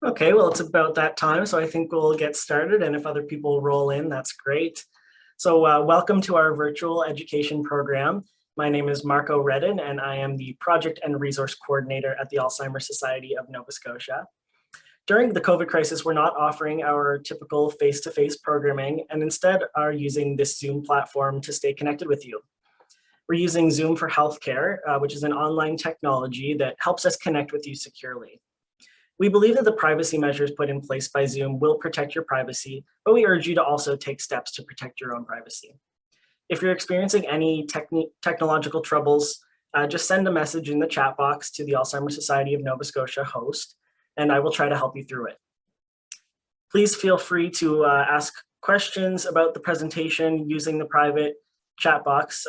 Okay, well, it's about that time, so I think we'll get started, and if other people roll in, that's great. So welcome to our virtual education program. My name is Marco Redden, and I am the Project and Resource Coordinator at the Alzheimer's Society of Nova Scotia. During the COVID crisis, we're not offering our typical face-to-face programming, and instead are using this Zoom platform to stay connected with you. We're using Zoom for Healthcare, which is an online technology that helps us connect with you securely. We believe that the privacy measures put in place by Zoom will protect your privacy, but we urge you to also take steps to protect your own privacy. If you're experiencing any technological troubles, just send a message in the chat box to the Alzheimer's Society of Nova Scotia host, and I will try to help you through it. Please feel free to ask questions about the presentation using the private chat box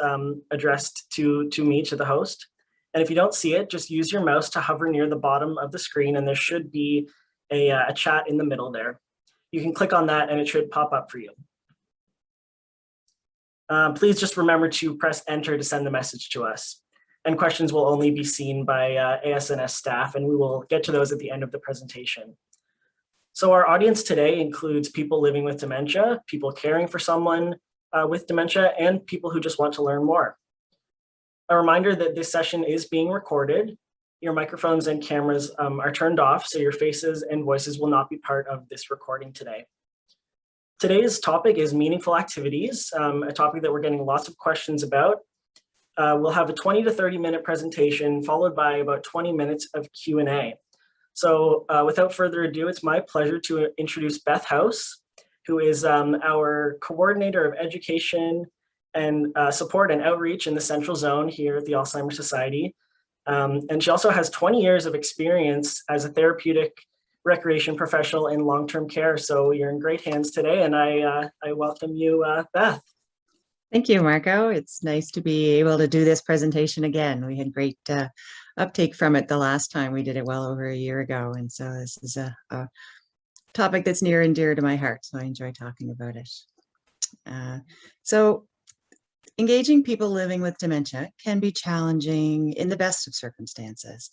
addressed to me, to the host. And if you don't see it, just use your mouse to hover near the bottom of the screen, and there should be a chat in the middle there. You can click on that and it should pop up for you. Please just remember to press enter to send the message to us. And questions will only be seen by ASNS staff, and we will get to those at the end of the presentation. So our audience today includes people living with dementia, people caring for someone with dementia, and people who just want to learn more. A reminder that this session is being recorded. Your microphones and cameras are turned off, so your faces and voices will not be part of this recording today. Today's topic is meaningful activities, a topic that we're getting lots of questions about. We'll have a 20 to 30-minute presentation followed by about 20 minutes of Q&A. So without further ado, it's my pleasure to introduce Beth House, who is our coordinator of education and support and outreach in the Central Zone here at the Alzheimer's Society. And she also has 20 years of experience as a therapeutic recreation professional in long-term care. So you're in great hands today, and I welcome you, Beth. Thank you, Marco. It's nice to be able to do this presentation again. We had great uptake from it the last time. We did it well over a year ago. And so this is a topic that's near and dear to my heart. So I enjoy talking about it. So engaging people living with dementia can be challenging in the best of circumstances.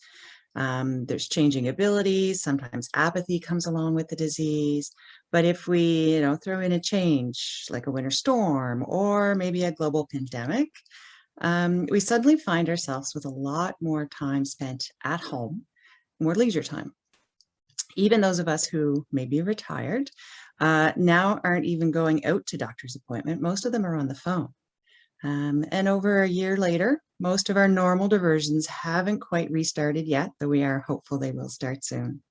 There's changing abilities, sometimes apathy comes along with the disease. But if we throw in a change like a winter storm or maybe a global pandemic, we suddenly find ourselves with a lot more time spent at home, more leisure time. Even those of us who may be retired now aren't even going out to doctor's appointment. Most of them are on the phone. And over a year later, most of our normal diversions haven't quite restarted yet, though we are hopeful they will start soon.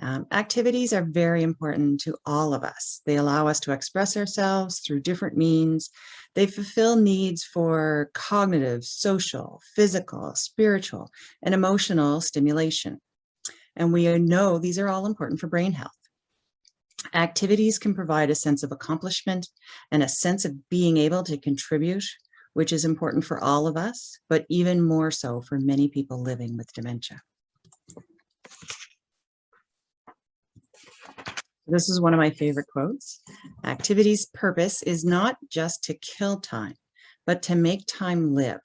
Activities are very important to all of us. They allow us to express ourselves through different means. They fulfill needs for cognitive, social, physical, spiritual, and emotional stimulation. And we know these are all important for brain health. Activities can provide a sense of accomplishment and a sense of being able to contribute, which is important for all of us, but even more so for many people living with dementia. This is one of my favorite quotes. Activity's purpose is not just to kill time, but to make time live.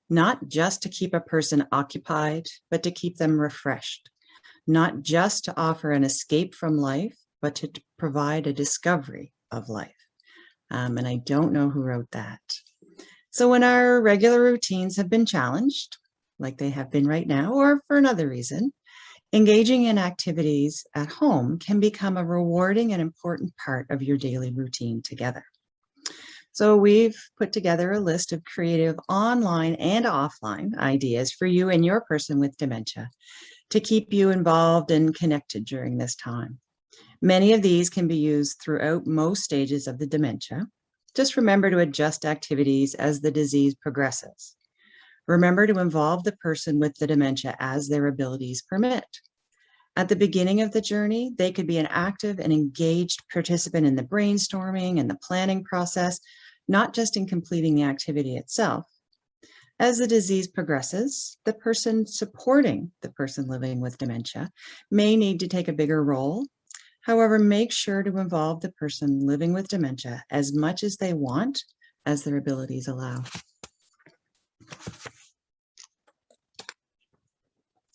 Not just to keep a person occupied, but to keep them refreshed. Not just to offer an escape from life, but to provide a discovery of life. And I don't know who wrote that. So when our regular routines have been challenged, like they have been right now, or for another reason, engaging in activities at home can become a rewarding and important part of your daily routine together. So we've put together a list of creative online and offline ideas for you and your person with dementia to keep you involved and connected during this time. Many of these can be used throughout most stages of the dementia. Just remember to adjust activities as the disease progresses. Remember to involve the person with the dementia as their abilities permit. At the beginning of the journey, they could be an active and engaged participant in the brainstorming and the planning process, not just in completing the activity itself. As the disease progresses, the person supporting the person living with dementia may need to take a bigger role. However, make sure to involve the person living with dementia as much as they want, as their abilities allow.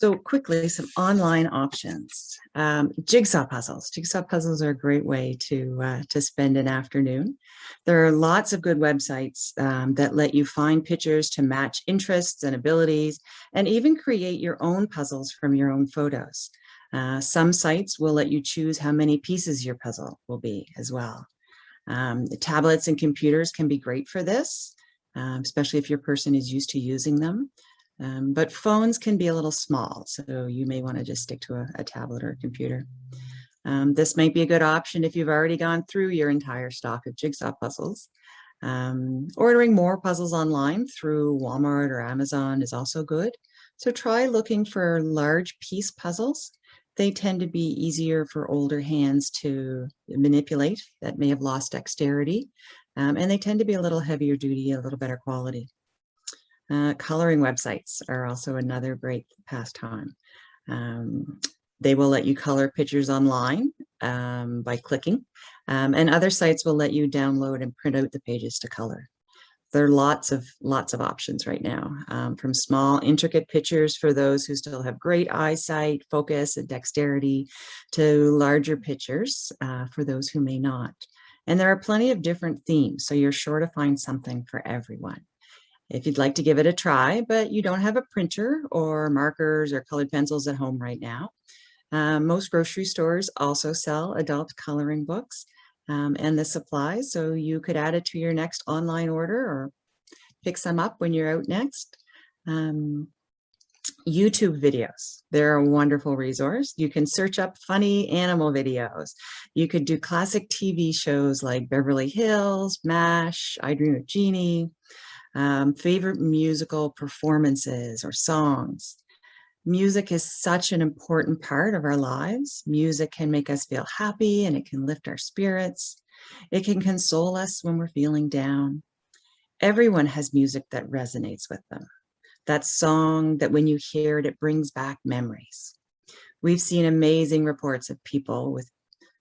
So quickly, some online options. Jigsaw puzzles. Jigsaw puzzles are a great way to spend an afternoon. There are lots of good websites that let you find pictures to match interests and abilities, and even create your own puzzles from your own photos. Some sites will let you choose how many pieces your puzzle will be as well. The tablets and computers can be great for this, especially if your person is used to using them. But phones can be a little small, so you may want to just stick to a tablet or a computer. This might be a good option if you've already gone through your entire stock of jigsaw puzzles. Ordering more puzzles online through Walmart or Amazon is also good. So try looking for large piece puzzles. They tend to be easier for older hands to manipulate that may have lost dexterity. And they tend to be a little heavier duty, a little better quality. Coloring websites are also another great pastime. They will let you color pictures online by clicking, and other sites will let you download and print out the pages to color. There are lots of options right now, from small, intricate pictures for those who still have great eyesight, focus, and dexterity, to larger pictures for those who may not. And there are plenty of different themes, so you're sure to find something for everyone. If you'd like to give it a try, but you don't have a printer or markers or colored pencils at home right now, most grocery stores also sell adult coloring books and the supplies, so you could add it to your next online order or pick some up when you're out next. YouTube videos, they're a wonderful resource. You can search up funny animal videos. You could do classic TV shows like Beverly Hills, MASH, I Dream of Jeannie. Favorite musical performances or songs. Music is such an important part of our lives. Music can make us feel happy and it can lift our spirits. It can console us when we're feeling down. Everyone has music that resonates with them. That song that when you hear it, it brings back memories. We've seen amazing reports of people with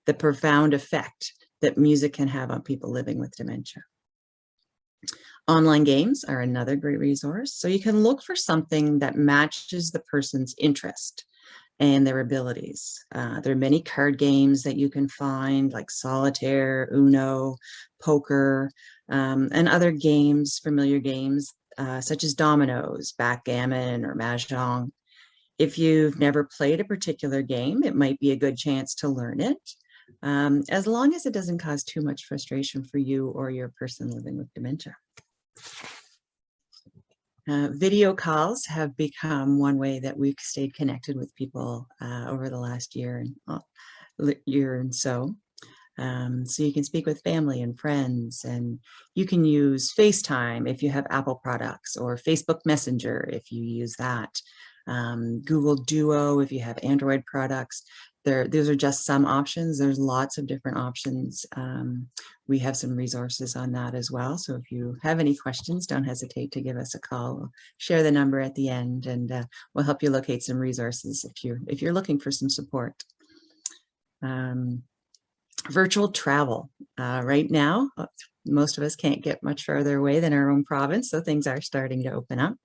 the profound effect that music can have on people living with dementia. Online games are another great resource. So you can look for something that matches the person's interest and their abilities. There are many card games that you can find, like solitaire, Uno, poker, and other games, familiar games, such as dominoes, backgammon, or mahjong. If you've never played a particular game, it might be a good chance to learn it, as long as it doesn't cause too much frustration for you or your person living with dementia. Video calls have become one way that we've stayed connected with people over the last year and so. So you can speak with family and friends, and you can use FaceTime if you have Apple products, or Facebook Messenger if you use that. Google Duo if you have Android products. Those are just some options. There's lots of different options. We have some resources on that as well. So if you have any questions, don't hesitate to give us a call. We'll share the number at the end, and we'll help you locate some resources if you're looking for some support. Virtual travel. Right now, most of us can't get much further away than our own province, so things are starting to open up.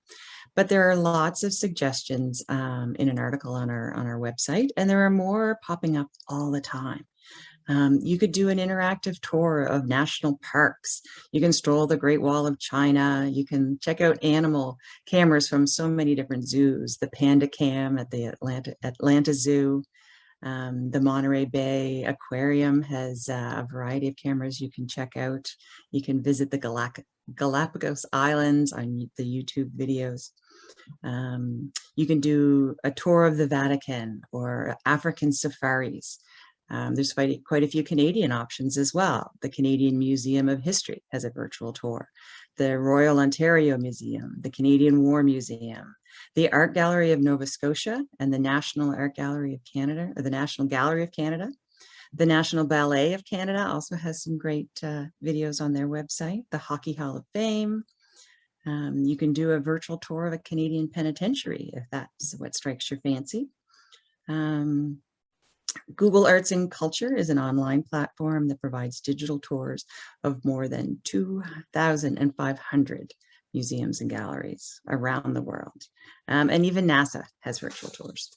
But there are lots of suggestions in an article on our website, and there are more popping up all the time. You could do an interactive tour of national parks. You can stroll the Great Wall of China. You can check out animal cameras from so many different zoos. The Panda Cam at the Atlanta Zoo. The Monterey Bay Aquarium has a variety of cameras you can check out. You can visit the Galapagos Islands on the YouTube videos. You can do a tour of the Vatican or African safaris. There's quite a few Canadian options as well. The Canadian Museum of History has a virtual tour. The Royal Ontario Museum, the Canadian War Museum, the Art Gallery of Nova Scotia, and the National Art Gallery of Canada, or the National Gallery of Canada. The National Ballet of Canada also has some great videos on their website. The Hockey Hall of Fame. You can do a virtual tour of a Canadian penitentiary if that's what strikes your fancy. Google Arts and Culture is an online platform that provides digital tours of more than 2,500 museums and galleries around the world. And even NASA has virtual tours.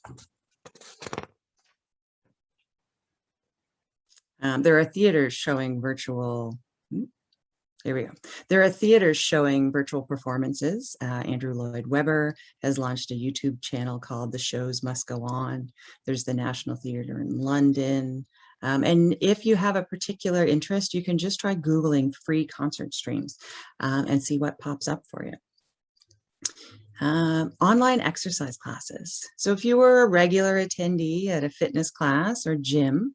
There are theaters showing virtual, there we go. There are theaters showing virtual performances. Andrew Lloyd Webber has launched a YouTube channel called The Shows Must Go On. There's the National Theatre in London. And if you have a particular interest, you can just try Googling free concert streams and see what pops up for you. Online exercise classes. So if you were a regular attendee at a fitness class or gym,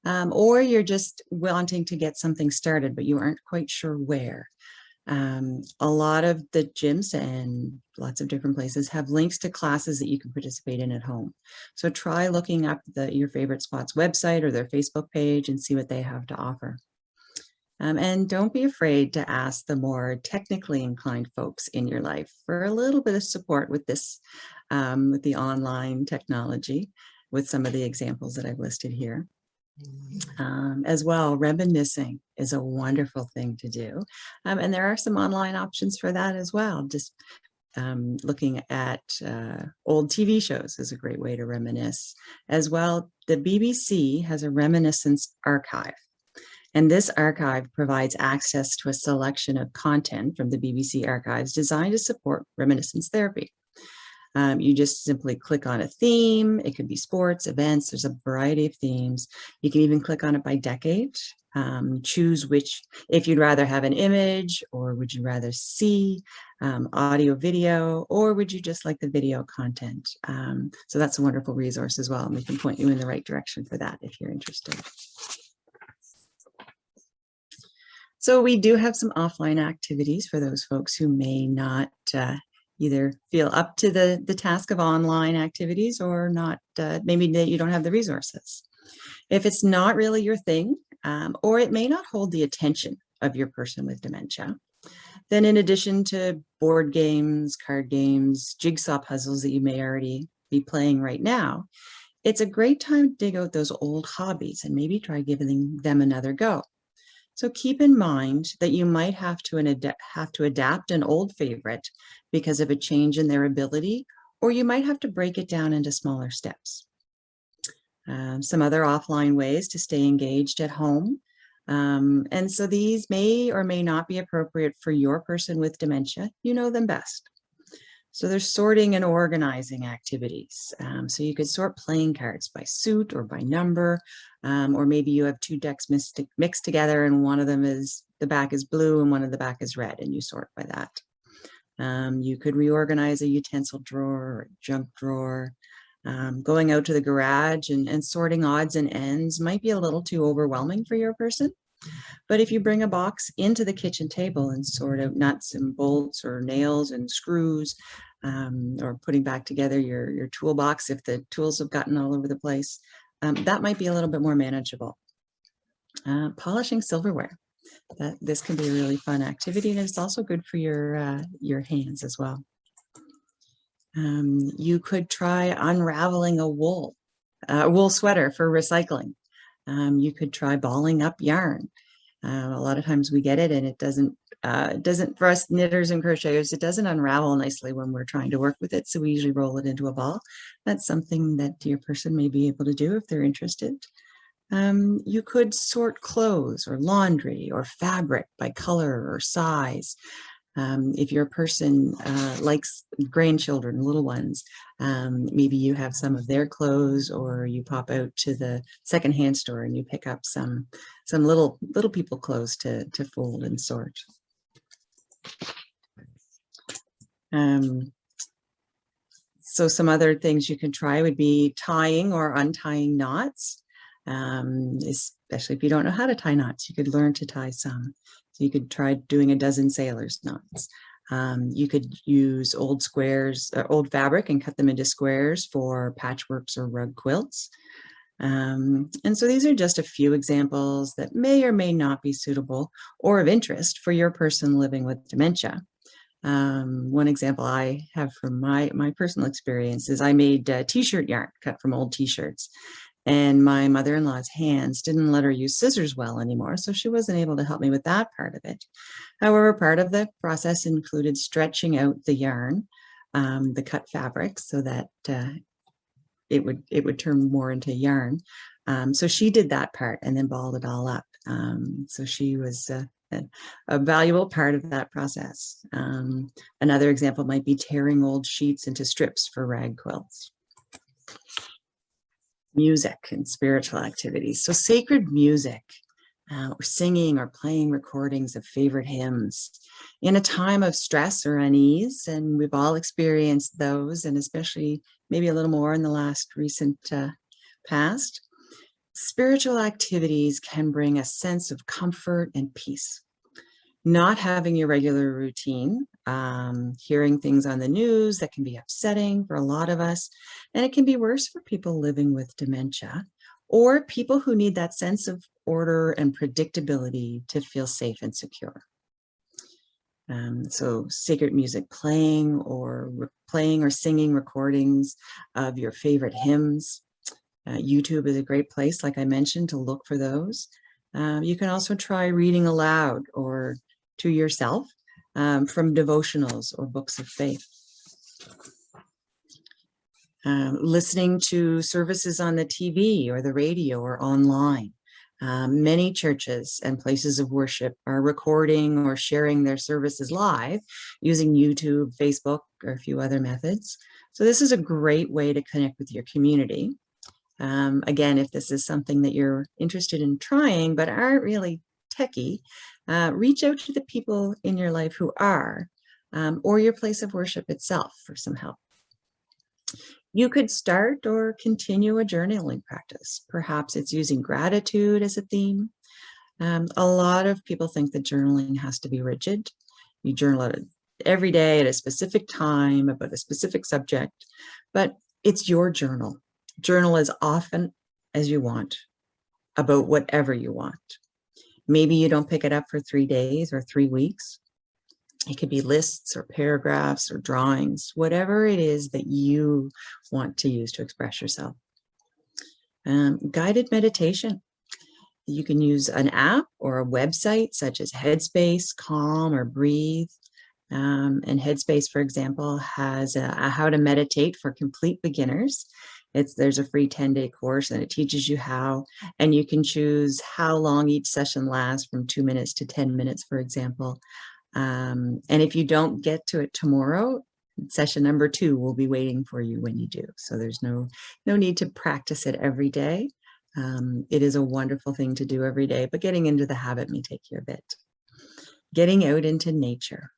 or you're just wanting to get something started, but you aren't quite sure where. A lot of the gyms and lots of different places have links to classes that you can participate in at home. So try looking up your favorite spot's website or their Facebook page and see what they have to offer. And don't be afraid to ask the more technically inclined folks in your life for a little bit of support with this, with the online technology, with some of the examples that I've listed here. As well, reminiscing is a wonderful thing to do. And there are some online options for that as well. Just looking at old TV shows is a great way to reminisce. As well, the BBC has a reminiscence archive. And this archive provides access to a selection of content from the BBC archives designed to support reminiscence therapy. You just simply click on a theme. It could be sports, events. There's a variety of themes. You can even click on it by decade. Choose which, if you'd rather have an image, or would you rather see audio, video, or would you just like the video content? So that's a wonderful resource as well. And we can point you in the right direction for that if you're interested. So we do have some offline activities for those folks who may not either feel up to the task of online activities or not, maybe that you don't have the resources. If it's not really your thing, or it may not hold the attention of your person with dementia, then in addition to board games, card games, jigsaw puzzles that you may already be playing right now, it's a great time to dig out those old hobbies and maybe try giving them another go. So keep in mind that you might have to adapt an old favorite because of a change in their ability, or you might have to break it down into smaller steps. Some other offline ways to stay engaged at home. And so these may or may not be appropriate for your person with dementia. You know them best. So there's sorting and organizing activities. So you could sort playing cards by suit or by number, or maybe you have two decks mixed together and one of them is, the back is blue and one of the back is red, and you sort by that. You could reorganize a utensil drawer or a junk drawer. Going out to the garage and sorting odds and ends might be a little too overwhelming for your person. But if you bring a box into the kitchen table and sort out nuts and bolts or nails and screws, or putting back together your toolbox if the tools have gotten all over the place, that might be a little bit more manageable. Polishing silverware. This can be a really fun activity, and it's also good for your hands as well. You could try unraveling a wool sweater for recycling. You could try balling up yarn. A lot of times we get it and it doesn't, for us knitters and crocheters, it doesn't unravel nicely when we're trying to work with it. So we usually roll it into a ball. That's something that your person may be able to do if they're interested. You could sort clothes or laundry or fabric by color or size. If your person likes grandchildren, little ones, maybe you have some of their clothes, or you pop out to the secondhand store and you pick up some little people clothes to fold and sort. So some other things you can try would be tying or untying knots, especially if you don't know how to tie knots. You could learn to tie some. So you could try doing a dozen sailor's knots. You could use old squares, old fabric, and cut them into squares for patchworks or rug quilts. And so these are just a few examples that may or may not be suitable or of interest for your person living with dementia. One example I have from my personal experience is I made t-shirt yarn cut from old t-shirts. And my mother-in-law's hands didn't let her use scissors well anymore, so she wasn't able to help me with that part of it. However, part of the process included stretching out the yarn, the cut fabric, so that it would turn more into yarn. So she did that part and then balled it all up. So she was a valuable part of that process. Another example might be tearing old sheets into strips for rag quilts. Music and spiritual activities. So sacred music, or singing or playing recordings of favorite hymns in a time of stress or unease. And we've all experienced those, and especially maybe a little more in the last recent past. Spiritual activities can bring a sense of comfort and peace. Not having your regular routine, hearing things on the news that can be upsetting for a lot of us, and it can be worse for people living with dementia or people who need that sense of order and predictability to feel safe and secure. So sacred music, playing or singing recordings of your favorite hymns. YouTube is a great place, like I mentioned, to look for those. You can also try reading aloud or to yourself from devotionals or books of faith. Listening to services on the TV or the radio or online. Many churches and places of worship are recording or sharing their services live using YouTube, Facebook, or a few other methods. So this is a great way to connect with your community. Again, if this is something that you're interested in trying but aren't really techie, reach out to the people in your life who are, or your place of worship itself for some help. You could start or continue a journaling practice. Perhaps it's using gratitude as a theme. A lot of people think that journaling has to be rigid. You journal every day at a specific time about a specific subject, but it's your journal. Journal as often as you want about whatever you want. Maybe you don't pick it up for 3 days or 3 weeks. It could be lists or paragraphs or drawings, whatever it is that you want to use to express yourself. Guided meditation. You can use an app or a website such as Headspace, Calm, or Breathe. And Headspace, for example, has a how to meditate for complete beginners. There's a free 10-day course and it teaches you how, and you can choose how long each session lasts, from 2 minutes to 10 minutes, for example. And if you don't get to it tomorrow, session number 2 will be waiting for you when you do. So there's no need to practice it every day. It is a wonderful thing to do every day, but getting into the habit may take you a bit. Getting out into nature.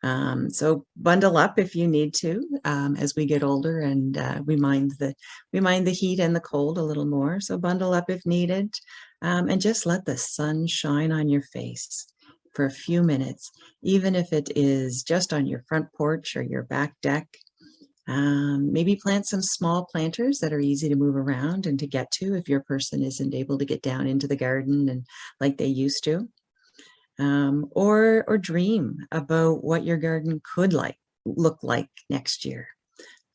So bundle up if you need to, as we get older, and we mind the heat and the cold a little more. So bundle up if needed, and just let the sun shine on your face for a few minutes, even if it is just on your front porch or your back deck. Maybe plant some small planters that are easy to move around and to get to if your person isn't able to get down into the garden and like they used to. Or dream about what your garden could look like next year.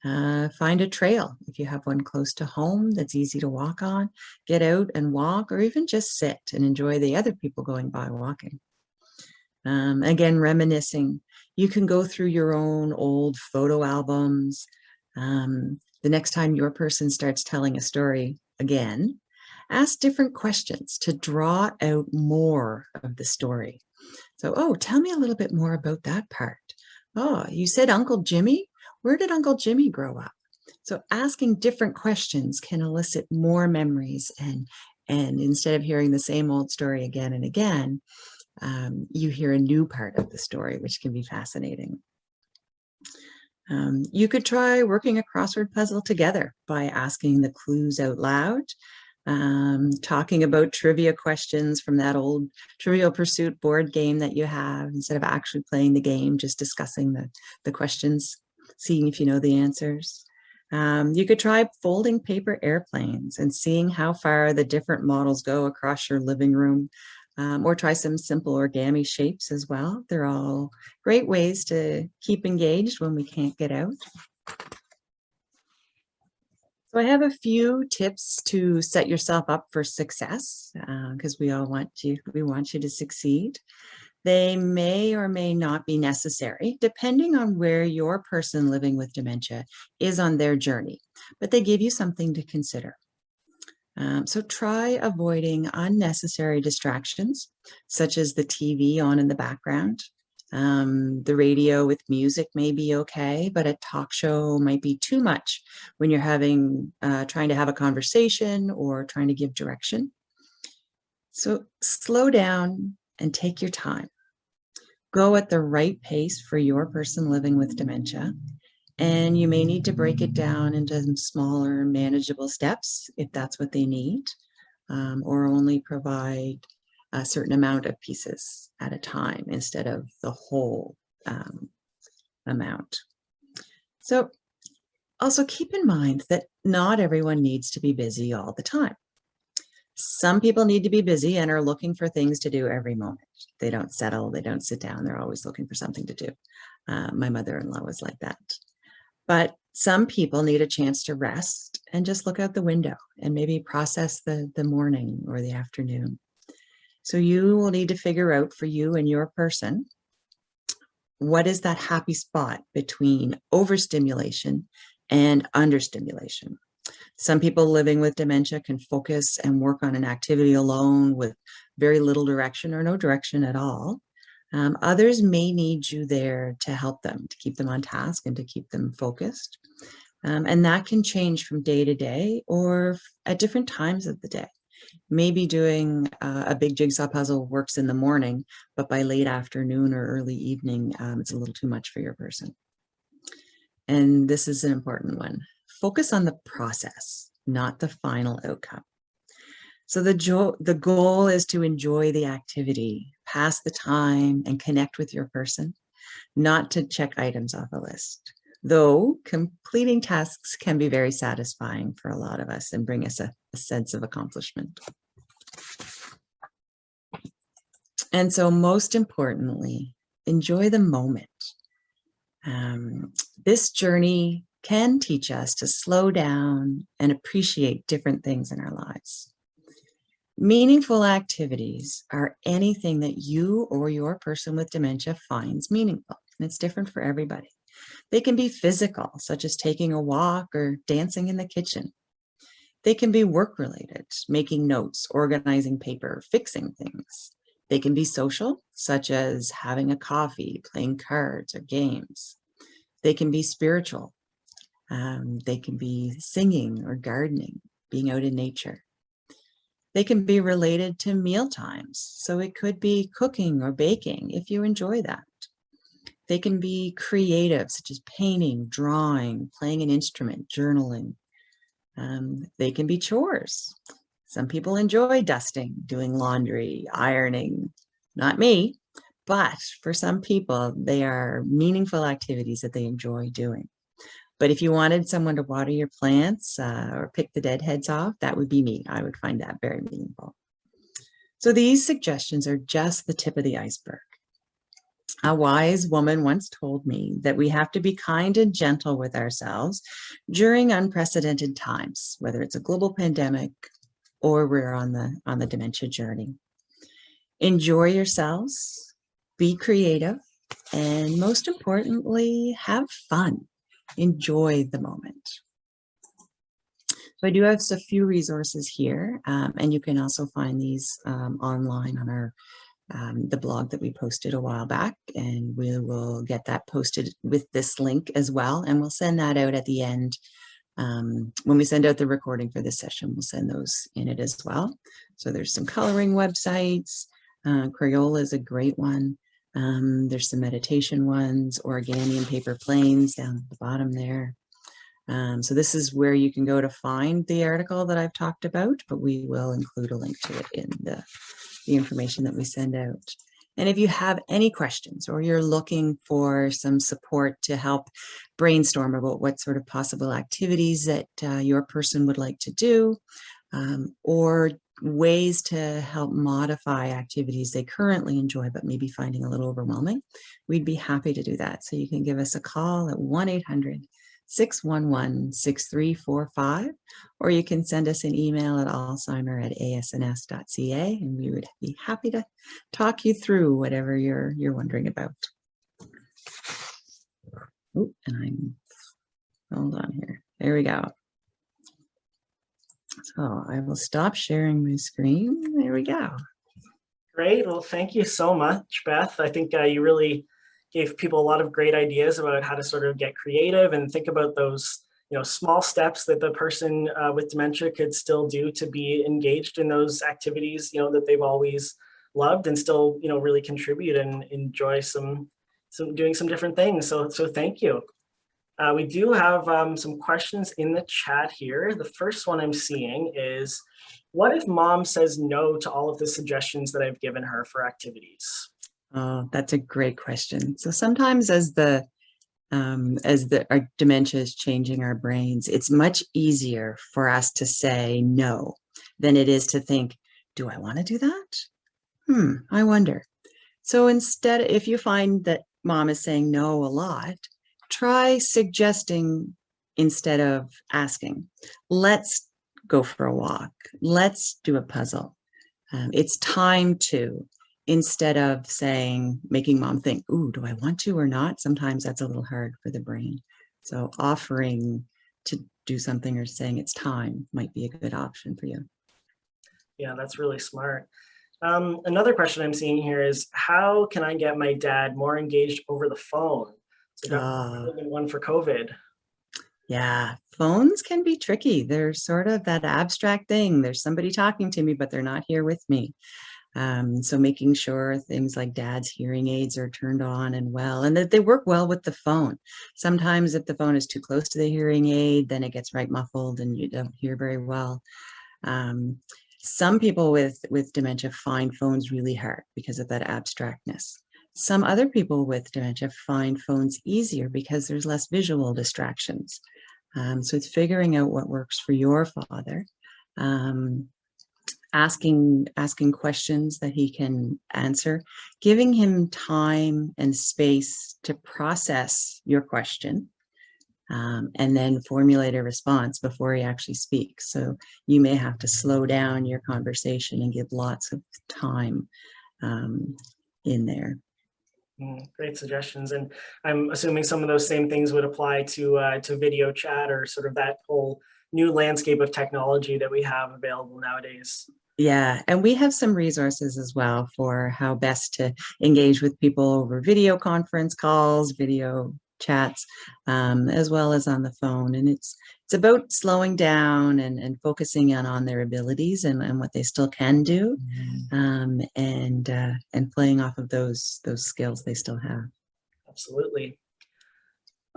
Find a trail if you have one close to home that's easy to walk on. Get out and walk, or even just sit and enjoy the other people going by walking. Again, reminiscing. You can go through your own old photo albums. The next time your person starts telling a story again, ask different questions to draw out more of the story. So, oh, tell me a little bit more about that part. Oh, you said Uncle Jimmy? Where did Uncle Jimmy grow up? So asking different questions can elicit more memories, and instead of hearing the same old story again and again, you hear a new part of the story, which can be fascinating. You could try working a crossword puzzle together by asking the clues out loud, talking about trivia questions from that old Trivial Pursuit board game that you have, instead of actually playing the game, just discussing the questions, seeing if you know the answers. You could try folding paper airplanes and seeing how far the different models go across your living room. Or try some simple origami shapes as well. They're all great ways to keep engaged when we can't get out. So I have a few tips to set yourself up for success, because we want you to succeed. They may or may not be necessary, depending on where your person living with dementia is on their journey, but they give you something to consider. So try avoiding unnecessary distractions, such as the TV on in the background. The radio with music may be okay, but a talk show might be too much when you're trying to have a conversation or trying to give direction. So slow down and take your time. Go at the right pace for your person living with dementia. And you may need to break it down into some smaller, manageable steps if that's what they need, or only provide a certain amount of pieces at a time instead of the whole amount. So also keep in mind that not everyone needs to be busy all the time. Some people need to be busy and are looking for things to do every moment. They don't settle, they don't sit down, they're always looking for something to do. My mother-in-law was like that. But some people need a chance to rest and just look out the window and maybe process the morning or the afternoon. So you will need to figure out for you and your person, what is that happy spot between overstimulation and understimulation? Some people living with dementia can focus and work on an activity alone with very little direction or no direction at all. Others may need you there to help them, to keep them on task and to keep them focused. And that can change from day to day or at different times of the day. Maybe doing a big jigsaw puzzle works in the morning, but by late afternoon or early evening, it's a little too much for your person. And this is an important one. Focus on the process, not the final outcome. So the goal is to enjoy the activity, pass the time, and connect with your person, not to check items off a list. Though completing tasks can be very satisfying for a lot of us and bring us a sense of accomplishment. And so most importantly, enjoy the moment. This journey can teach us to slow down and appreciate different things in our lives. Meaningful activities are anything that you or your person with dementia finds meaningful, and it's different for everybody. They can be physical, such as taking a walk or dancing in the kitchen. They can be work-related, making notes, organizing paper, fixing things. They can be social, such as having a coffee, playing cards or games. They can be spiritual. They can be singing or gardening, being out in nature. They can be related to meal times, so it could be cooking or baking if you enjoy that. They can be creative, such as painting, drawing, playing an instrument, journaling. They can be chores. Some people enjoy dusting, doing laundry, ironing. Not me, but for some people, they are meaningful activities that they enjoy doing. But if you wanted someone to water your plants or pick the dead heads off, that would be me. I would find that very meaningful. So these suggestions are just the tip of the iceberg. A wise woman once told me that we have to be kind and gentle with ourselves during unprecedented times, whether it's a global pandemic or we're on the dementia journey. Enjoy yourselves, be creative, and most importantly, have fun. Enjoy the moment. So I do have a few resources here, and you can also find these online on our the blog that we posted a while back, and we will get that posted with this link as well, and we'll send that out at the end. When we send out the recording for this session, we'll send those in it as well. So there's some coloring websites. Crayola is a great one. There's some meditation ones, origami and paper planes down at the bottom there. So this is where you can go to find the article that I've talked about, but we will include a link to it in the information that we send out. And if you have any questions or you're looking for some support to help brainstorm about what sort of possible activities that your person would like to do, or ways to help modify activities they currently enjoy but maybe finding a little overwhelming, we'd be happy to do that. So you can give us a call at 611-6345, or you can send us an email at alzheimer@asns.ca, and we would be happy to talk you through whatever you're wondering about. Oh, and hold on here. There we go. So I will stop sharing my screen. There we go. Great. Well, thank you so much, Beth. I think you really gave people a lot of great ideas about how to sort of get creative and think about those, small steps that the person with dementia could still do to be engaged in those activities, that they've always loved, and still, really contribute and enjoy some doing some different things. So thank you. We do have some questions in the chat here. The first one I'm seeing is, what if mom says no to all of the suggestions that I've given her for activities? Oh, that's a great question. So sometimes as our dementia is changing our brains, it's much easier for us to say no than it is to think, do I want to do that? I wonder. So instead, if you find that mom is saying no a lot, try suggesting instead of asking. Let's go for a walk. Let's do a puzzle. It's time to, instead of saying, making mom think, ooh, do I want to or not? Sometimes that's a little hard for the brain. So offering to do something or saying it's time might be a good option for you. Yeah, that's really smart. Another question I'm seeing here is, how can I get my dad more engaged over the phone? So got one for COVID. Yeah, phones can be tricky. They're sort of that abstract thing. There's somebody talking to me, but they're not here with me. So making sure things like dad's hearing aids are turned on and well, and that they work well with the phone. Sometimes if the phone is too close to the hearing aid, then it gets right muffled and you don't hear very well. Some people with dementia find phones really hard because of that abstractness. Some other people with dementia find phones easier because there's less visual distractions. So it's figuring out what works for your father. Asking questions that he can answer, giving him time and space to process your question, and then formulate a response before he actually speaks. So you may have to slow down your conversation and give lots of time in there. Great suggestions. And I'm assuming some of those same things would apply to video chat, or sort of that whole new landscape of technology that we have available nowadays. Yeah, and we have some resources as well for how best to engage with people over video conference calls, video chats, as well as on the phone. And it's about slowing down and focusing on their abilities and what they still can do, and playing off of those skills they still have. Absolutely.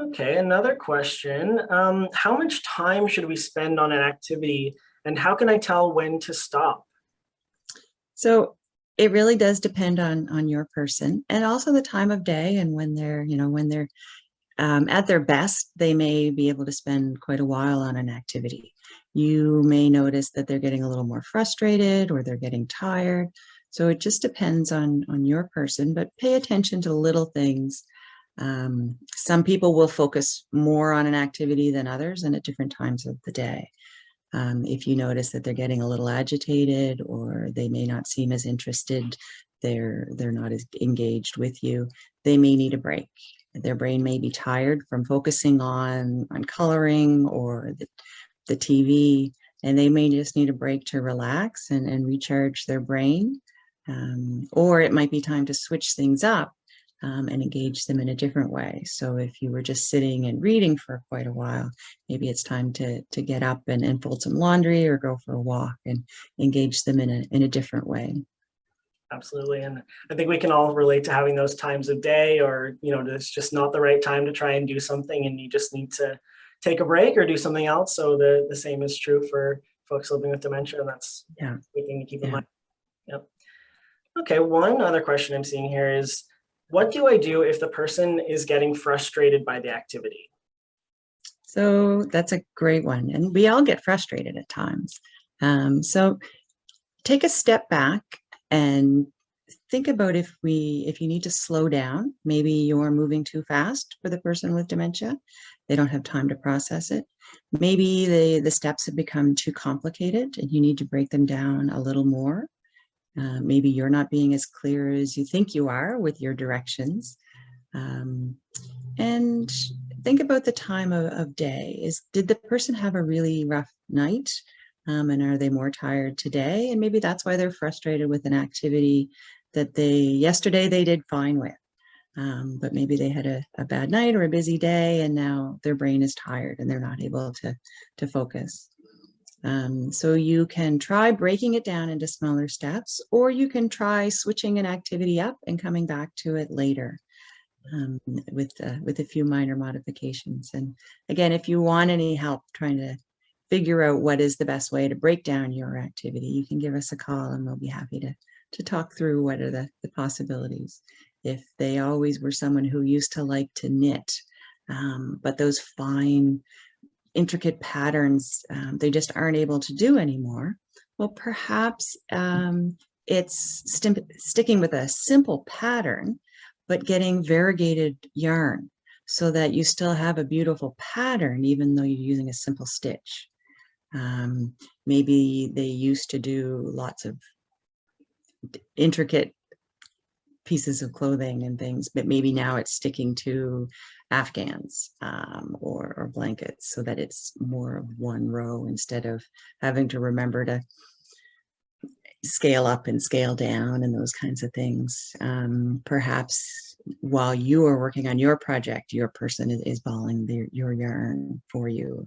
Okay, another question. How much time should we spend on an activity, and how can I tell when to stop? So it really does depend on your person, and also the time of day, and when they're at their best, they may be able to spend quite a while on an activity. You may notice that they're getting a little more frustrated or they're getting tired. So it just depends on your person, but pay attention to little things. Some people will focus more on an activity than others, and at different times of the day. If you notice that they're getting a little agitated, or they may not seem as interested, they're not as engaged with you, they may need a break. Their brain may be tired from focusing on coloring or the TV, and they may just need a break to relax and recharge their brain. Or it might be time to switch things up and engage them in a different way. So if you were just sitting and reading for quite a while, maybe it's time to get up and fold some laundry or go for a walk and engage them in a different way. Absolutely. And I think we can all relate to having those times of day, or, it's just not the right time to try and do something, and you just need to take a break or do something else. So the same is true for folks living with dementia, and that's a good thing to keep in mind. Yep. Okay, one other question I'm seeing here is, what do I do if the person is getting frustrated by the activity? So that's a great one. And we all get frustrated at times. So take a step back and think about if you need to slow down. Maybe you're moving too fast for the person with dementia. they don't have time to process it. Maybe the steps have become too complicated and you need to break them down a little more. Maybe you're not being as clear as you think you are with your directions. And think about the time of day. Did the person have a really rough night? And are they more tired today? And maybe that's why they're frustrated with an activity that yesterday they did fine with. But maybe they had a bad night or a busy day, and now their brain is tired and they're not able to focus. So you can try breaking it down into smaller steps, or you can try switching an activity up and coming back to it later. With a few minor modifications. And again, if you want any help trying to figure out what is the best way to break down your activity, you can give us a call and we'll be happy to talk through what are the possibilities. If they always were someone who used to like to knit, but those fine, intricate patterns, they just aren't able to do anymore, well, perhaps it's sticking with a simple pattern, but getting variegated yarn so that you still have a beautiful pattern, even though you're using a simple stitch. Maybe they used to do lots of intricate pieces of clothing and things, but maybe now it's sticking to Afghans or blankets so that it's more of one row instead of having to remember to scale up and scale down and those kinds of things. Perhaps while you are working on your project, your person is balling your yarn for you,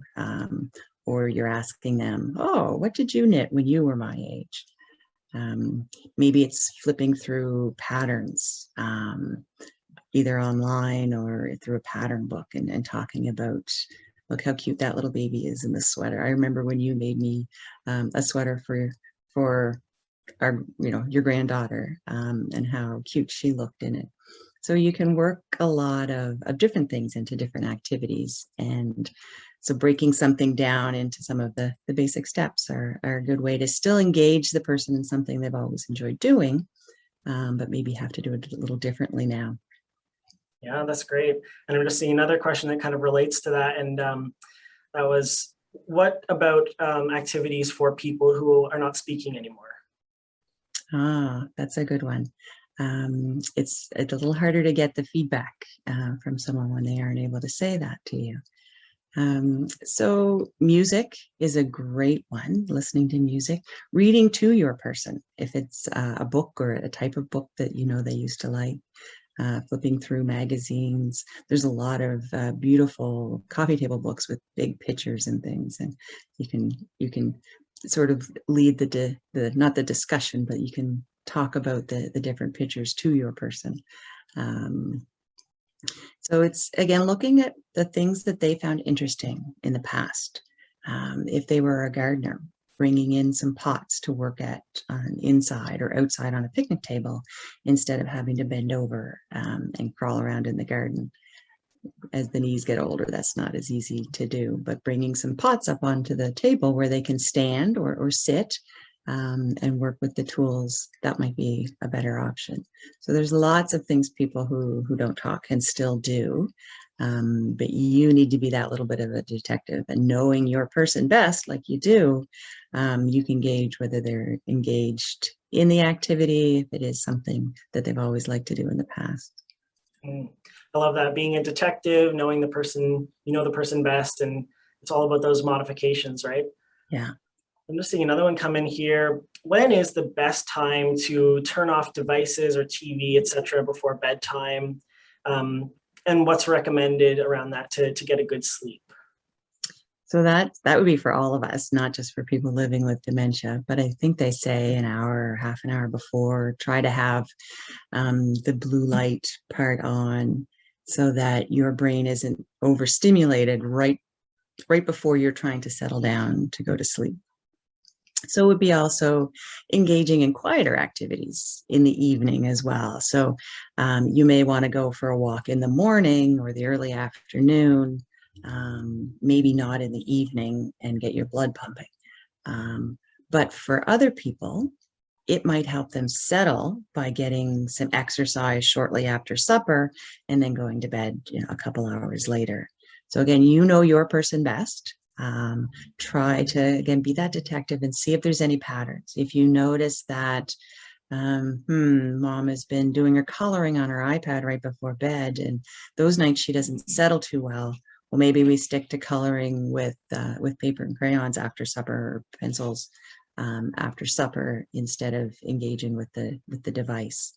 or you're asking them, oh, what did you knit when you were my age? Maybe it's flipping through patterns, either online or through a pattern book and talking about, look how cute that little baby is in the sweater. I remember when you made me a sweater for your granddaughter, and how cute she looked in it. So you can work a lot of different things into different activities. And so breaking something down into some of the basic steps are a good way to still engage the person in something they've always enjoyed doing, but maybe have to do it a little differently now. Yeah, that's great. And I'm just seeing another question that kind of relates to that. And that was, what about activities for people who are not speaking anymore? Ah, that's a good one. It's a little harder to get the feedback from someone when they aren't able to say that to you. So music is a great one, listening to music, reading to your person, if it's a book or a type of book that they used to like, flipping through magazines. There's a lot of beautiful coffee table books with big pictures and things, and you can sort of lead the not the discussion, but you can talk about the different pictures to your person. So it's, again, looking at the things that they found interesting in the past. If they were a gardener, bringing in some pots to work at inside or outside on a picnic table instead of having to bend over and crawl around in the garden. As the knees get older, that's not as easy to do, but bringing some pots up onto the table where they can stand or sit and work with the tools, that might be a better option. So there's lots of things people who don't talk can still do, but you need to be that little bit of a detective, and knowing your person best, like you do, you can gauge whether they're engaged in the activity, if it is something that they've always liked to do in the past. I love that, being a detective, knowing the person, the person best, and it's all about those modifications, right? Yeah. I'm just seeing another one come in here. When is the best time to turn off devices or TV, etc., before bedtime? And what's recommended around that to get a good sleep? So that would be for all of us, not just for people living with dementia. But I think they say an hour or half an hour before, try to have the blue light part on so that your brain isn't overstimulated right before you're trying to settle down to go to sleep. So it would be also engaging in quieter activities in the evening as well. So you may want to go for a walk in the morning or the early afternoon, maybe not in the evening, and get your blood pumping. But for other people, it might help them settle by getting some exercise shortly after supper and then going to bed a couple hours later. So again, you know your person best. Try to, again, be that detective and see if there's any patterns. If you notice that mom has been doing her coloring on her iPad right before bed, and those nights she doesn't settle too well. Well, maybe we stick to coloring with paper and crayons after supper, or pencils after supper, instead of engaging with the device.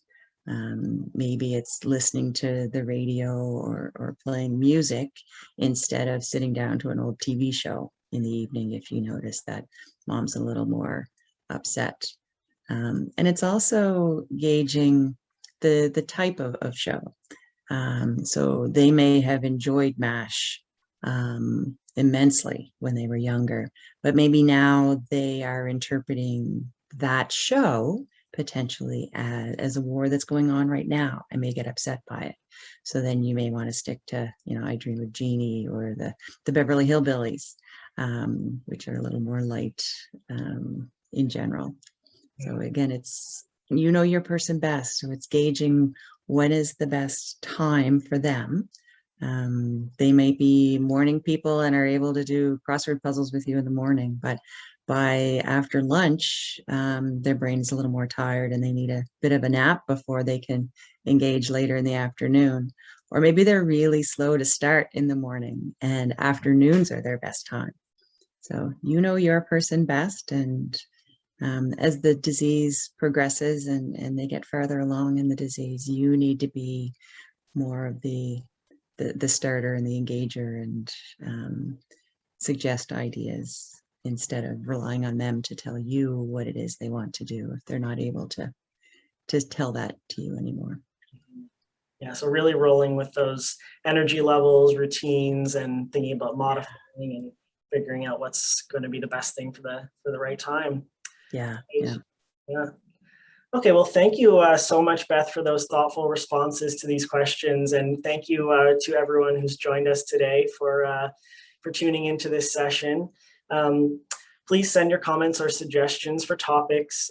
Maybe it's listening to the radio or playing music instead of sitting down to an old TV show in the evening if you notice that mom's a little more upset. And it's also gauging the type of show. So they may have enjoyed MASH immensely when they were younger, but maybe now they are interpreting that show potentially as a war that's going on right now and may get upset by it. So then you may want to stick to, I Dream of Jeannie or the Beverly Hillbillies, which are a little more light in general. So again, it's, your person best. So it's gauging when is the best time for them. They may be morning people and are able to do crossword puzzles with you in the morning, but by after lunch, their brain is a little more tired and they need a bit of a nap before they can engage later in the afternoon. Or maybe they're really slow to start in the morning and afternoons are their best time. So your person best, and as the disease progresses and they get farther along in the disease, you need to be more of the starter and the engager, and suggest ideas instead of relying on them to tell you what it is they want to do if they're not able to tell that to you anymore. Yeah, so really rolling with those energy levels, routines, and thinking about modifying and figuring out what's going to be the best thing for the right time. Yeah. Okay, well, thank you so much, Beth, for those thoughtful responses to these questions, and thank you to everyone who's joined us today for tuning into this session. Please send your comments or suggestions for topics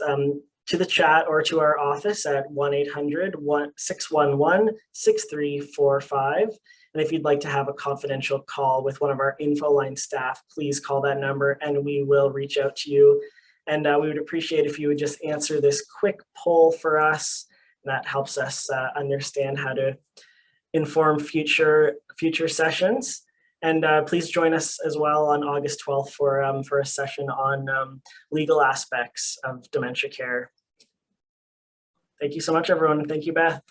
to the chat or to our office at 1-800-611-6345. And if you'd like to have a confidential call with one of our InfoLine staff, please call that number and we will reach out to you. And we would appreciate if you would just answer this quick poll for us. That helps us understand how to inform future sessions. And please join us as well on August 12th for a session on legal aspects of dementia care. Thank you so much, everyone. Thank you, Beth.